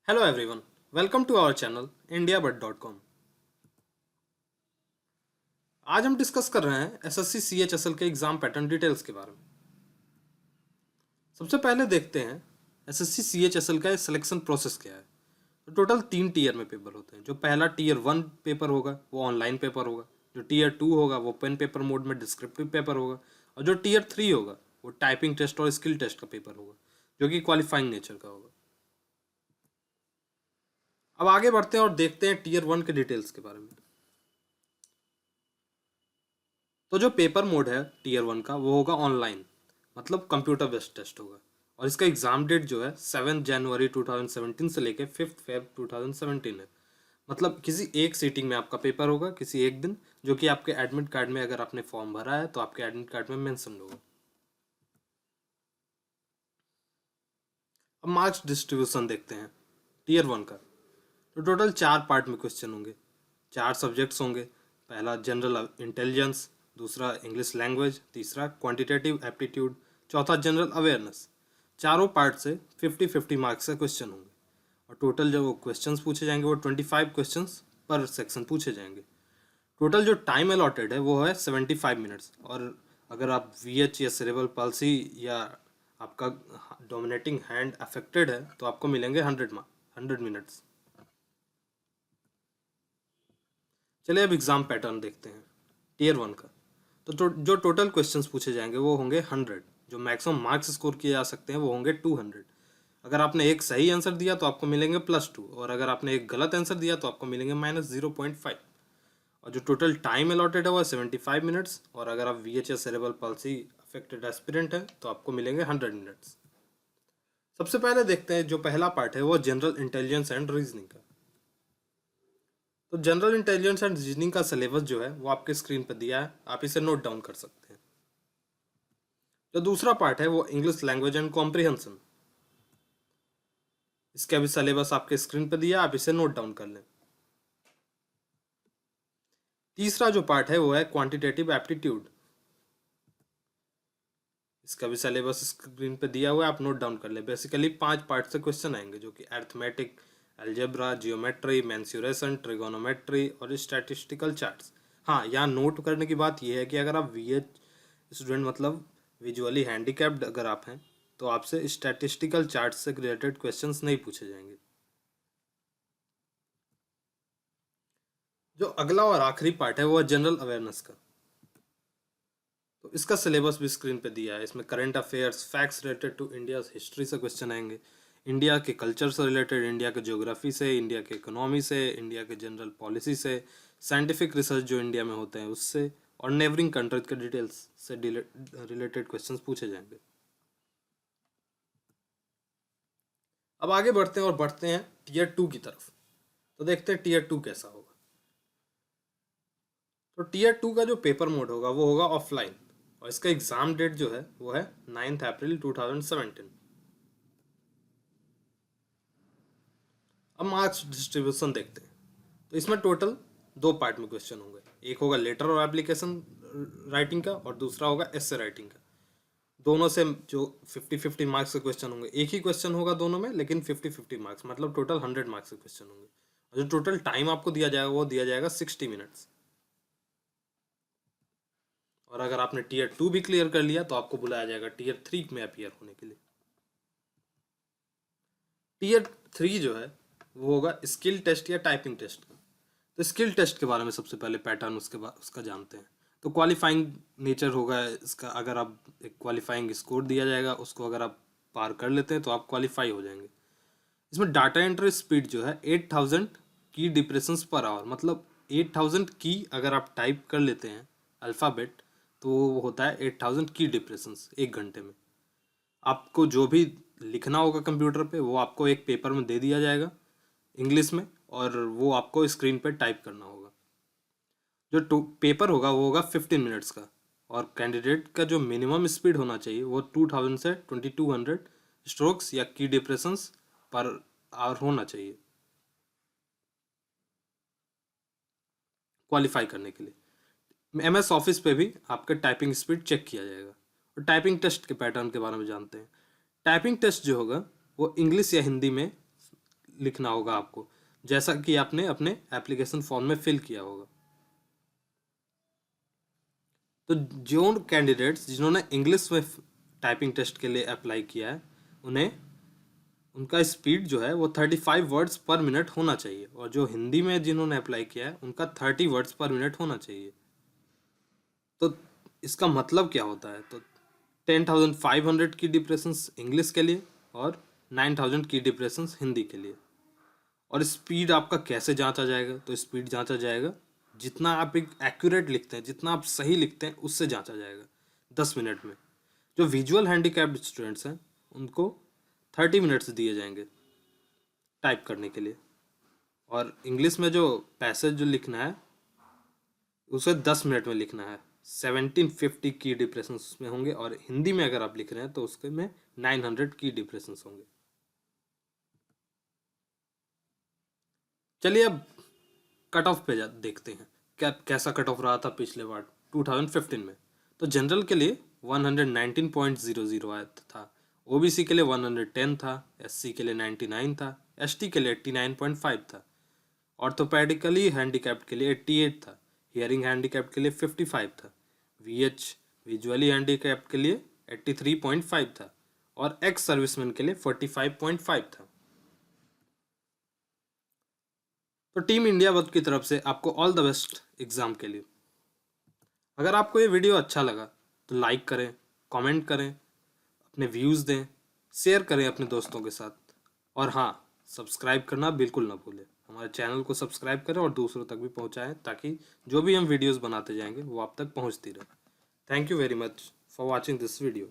Hello everyone, welcome to our channel indiabud.com। आज हम discuss कर रहे हैं एसएससी सीएचएसएल के एग्जाम पैटर्न डिटेल्स के बारे में। सबसे पहले देखते हैं एसएससी सीएचएसएल का सिलेक्शन प्रोसेस क्या है। तो टोटल 3 टीयर में पेपर होते हैं। जो पहला टीयर 1 पेपर होगा वो ऑनलाइन पेपर होगा, जो टीयर 2 होगा वो पेन पेपर मोड में डिस्क्रिप्टिव पेपर होगा, और जो टीयर 3 होगा वो टाइपिंग टेस्ट और स्किल टेस्ट का पेपर होगा, जो कि क्वालिफाइंग नेचर का होगा। अब आगे बढ़ते हैं और देखते हैं टीयर 1 के डिटेल्स के बारे में। तो जो पेपर मोड है टीयर 1 का वो होगा ऑनलाइन, मतलब कंप्यूटर बेस्ड टेस्ट होगा, और इसका एग्जाम डेट जो है 7 जनवरी 2017 से लेके 5 फेब 2017 है। मतलब किसी एक सीटिंग में आपका पेपर होगा, किसी एक दिन, जो कि आपके एडमिट कार्ड में अगर आपने फॉर्म भरा है तो आपके एडमिट कार्ड में मेंशन होगा। अब मार्क्स डिस्ट्रीब्यूशन देखते हैं टीयर 1 का। तो टोटल 4 पार्ट में क्वेश्चन होंगे, 4 सब्जेक्ट्स होंगे। पहला जनरल इंटेलिजेंस, दूसरा इंग्लिश लैंग्वेज, तीसरा क्वांटिटेटिव एप्टीट्यूड, चौथा जनरल अवेयरनेस। चारों पार्ट से 50-50 मार्क्स का क्वेश्चन होंगे, और टोटल जो क्वेश्चंस पूछे जाएंगे वो 25 क्वेश्चंस पर सेक्शन पूछे जाएंगे। टोटल जो टाइम अलॉटेड है वो है 75 मिनट्स, और अगर आप वीएच या सेरेब्रल पाल्सी या आपका डोमिनेटिंग हैंड अफेक्टेड है तो आपको मिलेंगे 100 मिनट्स। चलिए अब एग्ज़ाम पैटर्न देखते हैं टीयर 1 का। जो टोटल क्वेश्चंस पूछे जाएंगे वो होंगे 100। जो मैक्सिमम मार्क्स स्कोर किए जा सकते हैं वो होंगे 200। अगर आपने एक सही आंसर दिया तो आपको मिलेंगे +2, और अगर आपने एक गलत आंसर दिया तो आपको मिलेंगे -0.5। और जो टोटल टाइम अलॉटेड है वो 75 मिनट्स, और अगर आप VHS cerebral palsy affected aspirant है तो आपको मिलेंगे 100 मिनट्स। सबसे पहले देखते हैं जो पहला पार्ट है वो जनरल इंटेलिजेंस एंड रीजनिंग का। तो जनरल इंटेलिजेंस एंड रीजनिंग का सिलेबस जो है वो आपके स्क्रीन पर दिया है, आप इसे नोट डाउन कर सकते हैं। जो दूसरा पार्ट है वो इंग्लिश लैंग्वेज एंड कॉम्प्रिहेंशन, इसका भी सिलेबस आपके स्क्रीन पर दिया है, आप इसे नोट डाउन कर लें। तीसरा जो पार्ट है वो है क्वांटिटेटिव एप्टीट्यूड, इसका भी सिलेबस स्क्रीन पे दिया हुआ है, आप नोट डाउन कर लें। बेसिकली 5 पार्ट से क्वेश्चन आएंगे, जो कि arithmetic, algebra, geometry, mensuration, trigonometry और स्टैटिस्टिकल चार्ट्स। हाँ, यहाँ नोट करने की बात यह है कि अगर आप VH स्टूडेंट मतलब विजुअली हैंडीकैप्ड अगर आप हैं तो आपसे स्टैटिस्टिकल चार्ट्स से रिलेटेड क्वेश्चंस नहीं पूछे जाएंगे। जो अगला और आखिरी पार्ट है वो है जनरल अवेयरनेस का। तो इसका सिलेबस भी स्क्रीन पे दिया है। इसमें current affairs, facts related to India history से क्वेश्चन आएंगे, इंडिया के कल्चर से रिलेटेड, इंडिया के ज्योग्राफी से, इंडिया के इकोनॉमी से, इंडिया के जनरल पॉलिसी से, साइंटिफिक रिसर्च जो इंडिया में होते हैं उससे, और नेबरिंग कंट्रीज के डिटेल्स से रिलेटेड क्वेश्चंस पूछे जाएंगे। अब आगे बढ़ते हैं और बढ़ते हैं टीयर 2 की तरफ। तो देखते हैं टीयर 2 कैसा होगा। तो टीयर 2 का जो पेपर मोड होगा वो होगा ऑफलाइन, और इसका एग्जाम डेट जो है वो है 9 अप्रैल 2017। अब मार्क्स डिस्ट्रीब्यूशन देखते हैं। तो इसमें टोटल 2 पार्ट में क्वेश्चन होंगे, एक होगा लेटर और एप्लीकेशन राइटिंग का, और दूसरा होगा एसे राइटिंग का। दोनों से जो 50-50 मार्क्स के क्वेश्चन होंगे, एक ही क्वेश्चन होगा दोनों में, लेकिन 50-50 मार्क्स, मतलब टोटल 100 मार्क्स के क्वेश्चन होंगे। और जो टोटल टाइम आपको दिया जाएगा वो दिया जाएगा 60 मिनट्स। और अगर आपने टीयर 2 भी क्लियर कर लिया तो आपको बुलाया जाएगा टीयर 3 में अपीयर होने के लिए। टीयर 3 जो है वो होगा स्किल टेस्ट या टाइपिंग टेस्ट का। तो स्किल टेस्ट के बारे में सबसे पहले पैटर्न उसके बाद उसका जानते हैं। तो क्वालिफाइंग नेचर होगा इसका। अगर आप एक क्वालिफाइंग स्कोर दिया जाएगा, उसको अगर आप पार कर लेते हैं तो आप क्वालिफाई हो जाएंगे। इसमें डाटा एंट्री स्पीड जो है 8000 की डिप्रेशंस पर आवर, मतलब 8000 की अगर आप टाइप कर लेते हैं अल्फ़ाबेट तो वो होता है 8000 की डिप्रेशंस 1 घंटे में। आपको जो भी लिखना होगा कंप्यूटर पे वो आपको एक पेपर में दे दिया जाएगा इंग्लिश में, और वो आपको स्क्रीन पे टाइप करना होगा। जो पेपर होगा वो होगा 15 मिनट्स का, और कैंडिडेट का जो मिनिमम स्पीड होना चाहिए वो 2000 से 2200 स्ट्रोक्स या की डिप्रेशंस पर आवर होना चाहिए क्वालिफाई करने के लिए। MS ऑफिस पे भी आपका टाइपिंग स्पीड चेक किया जाएगा। और टाइपिंग टेस्ट के पैटर्न के बारे में जानते हैं। टाइपिंग टेस्ट जो होगा वो इंग्लिश या हिंदी में लिखना होगा आपको, जैसा कि आपने अपने एप्लीकेशन फॉर्म में फिल किया होगा। तो जो कैंडिडेट्स जिन्होंने इंग्लिश में टाइपिंग टेस्ट के लिए अप्लाई किया है, उन्हें उनका स्पीड जो है वो 35 वर्ड्स पर मिनट होना चाहिए, और जो हिंदी में जिन्होंने अप्लाई किया है उनका 30 वर्ड्स पर मिनट होना चाहिए। तो इसका मतलब क्या होता है? तो 10,500 की डिप्रेशंस इंग्लिश के लिए और 9,000 की डिप्रेशंस हिंदी के लिए। और स्पीड आपका कैसे जांचा जाएगा? तो स्पीड जांचा जाएगा जितना आप एक एक्यूरेट लिखते हैं, जितना आप सही लिखते हैं, उससे जांचा जाएगा 10 मिनट में। जो विजुअल हैंडीकैप्ड स्टूडेंट्स हैं उनको 30 मिनट्स दिए जाएंगे टाइप करने के लिए, और इंग्लिश में जो पैसेज जो लिखना है उसे 10 मिनट में लिखना है। 1750 की डिप्रेशंस उसमें होंगे, और हिंदी में अगर आप लिख रहे हैं तो उसके में 900 की डिप्रेशंस होंगे। चलिए अब कट ऑफ पे देखते हैं कैसा कट ऑफ रहा था पिछले बार 2015 में। तो जनरल के लिए 119.00 आया था, ओबीसी के लिए 110 था, एससी के लिए 99 था, एसटी के लिए 89.5 था, ऑर्थोपेडिकली हैंडीकैप्ड के लिए 88 था, हियरिंग हैंडीकैप्ड के लिए 55 था, वीएच विजुअली हैंडीकैप्ड के लिए 83.5 था, और एक्स सर्विसमैन के लिए 45.5 था। तो टीम इंडिया वर्क की तरफ से आपको ऑल द बेस्ट एग्ज़ाम के लिए। अगर आपको ये वीडियो अच्छा लगा तो लाइक करें, कमेंट करें, अपने व्यूज़ दें, शेयर करें अपने दोस्तों के साथ, और हाँ, सब्सक्राइब करना बिल्कुल ना भूलें। हमारे चैनल को सब्सक्राइब करें और दूसरों तक भी पहुँचाएँ, ताकि जो भी हम वीडियोज़ बनाते जाएंगे वो आप तक पहुँचती रहे। Thank you very much for watching this video.